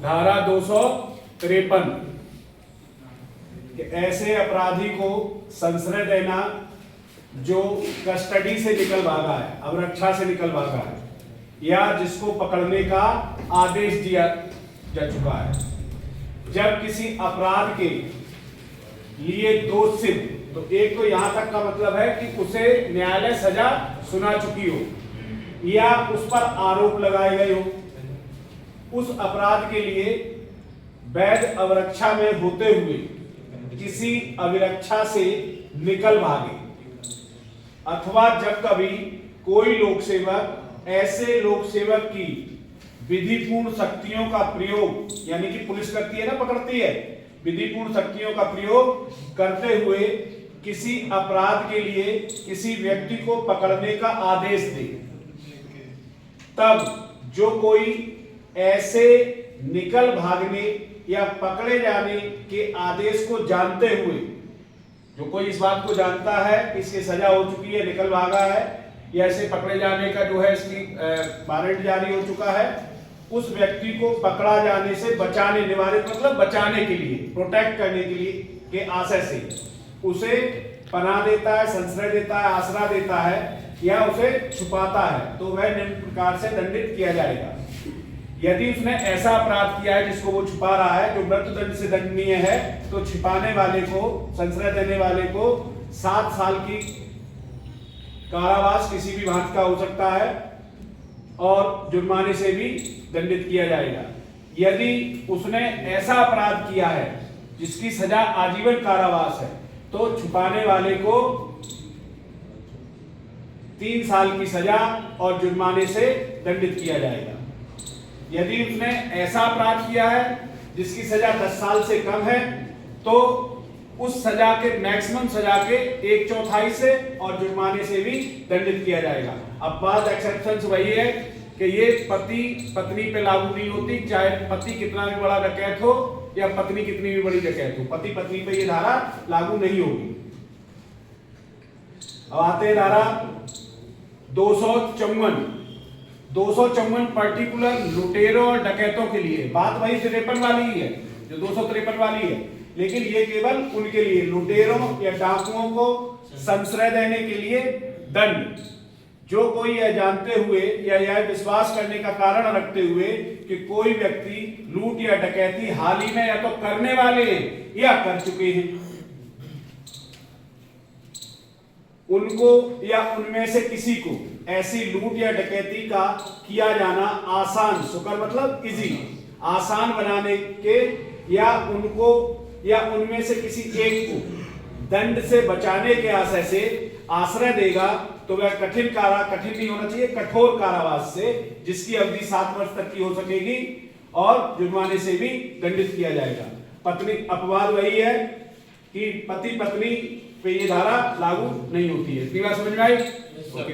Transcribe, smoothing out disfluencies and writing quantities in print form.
धारा 253 कि ऐसे अपराधी को संश्रय देना जो कस्टडी से निकल भागा है, अवरक्षा से निकल भागा है, या जिसको पकड़ने का आदेश दिया जा चुका है। जब किसी अपराध के लिए दोष सिद्ध, तो एक तो यहां तक का मतलब है कि उसे न्यायालय सजा सुना चुकी हो या उस पर आरोप लगाए गए हो, उस अपराध के लिए वैध अवरक्षा में होते हुए किसी अभिरक्षा से निकल भागे, अथवा जब कभी कोई लोक सेवक ऐसे लोक सेवक की विधिपूर्ण शक्तियों का प्रयोग, यानी कि पुलिस करती है ना, पकड़ती है, विधिपूर्ण शक्तियों का प्रयोग करते हुए किसी अपराध के लिए किसी व्यक्ति को पकड़ने का आदेश दे, तब जो कोई ऐसे निकल भागने या पकड़े जाने के आदेश को जानते हुए, जो कोई इस बात को जानता है कि इसकी सजा हो चुकी है, निकल भागा है, या ऐसे पकड़े जाने का जो है इसकी वारंट जारी हो चुका है, उस व्यक्ति को पकड़ा जाने से बचाने, निवारित मतलब बचाने के लिए, प्रोटेक्ट करने के लिए के आशय से उसे पनाह देता है, संश्रय देता है, आसरा देता है या उसे छुपाता है, तो वह निम्न प्रकार से दंडित किया जाएगा। यदि उसने ऐसा अपराध किया है जिसको वो छुपा रहा है, जो मृत्युदंड से दंडनीय है, तो छिपाने वाले को, संश्रय देने वाले को 7 साल की कारावास किसी भी भांति का हो सकता है और जुर्माने से भी दंडित किया जाएगा। यदि उसने ऐसा अपराध किया है जिसकी सजा आजीवन कारावास है, तो छुपाने वाले को 3 साल की सजा और जुर्माने से दंडित किया जाएगा। यदि उसने ऐसा अपराध किया है जिसकी सजा 10 साल से कम है, तो उस सजा के मैक्सिमम सजा के 1/4 से और जुर्माने से भी दंडित किया जाएगा। अब बात एक्सेप्शन वही है कि ये पति पत्नी पे लागू नहीं होती, चाहे पति कितना भी बड़ा डकैत हो या पत्नी कितनी भी बड़ी डकैत हो, पति पत्नी पे ये धारा लागू नहीं होगी। अब आते हैं धारा 254 पर्टिकुलर लुटेरों और डकैतों के लिए। बात वही 53 वाली ही है जो 253 वाली है, लेकिन ये केवल उनके लिए, लुटेरों या डाकुओं को संश्रय देने के लिए दंड। जो कोई यह जानते हुए या यह विश्वास करने का कारण रखते हुए कि कोई व्यक्ति लूट या डकैती हाल ही में या तो करने वाले या कर चुके हैं, उनको या उनमें से किसी को ऐसी लूट या डकैती का किया जाना आसान, सुकर मतलब इजी, आसान बनाने के, या उनको या उनमें से किसी एक को दंड से बचाने के आशय से आश्रय देगा, तो वह कठिन नहीं होना चाहिए, कठोर कारावास से, जिसकी अवधि 7 वर्ष तक की हो सकेगी और जुर्माने से भी दंडित किया जाएगा। पत्नी, अपवाद वही है कि पति पत्नी पे ये धारा लागू नहीं होती है। इतनी बात समझ में आई? ओके।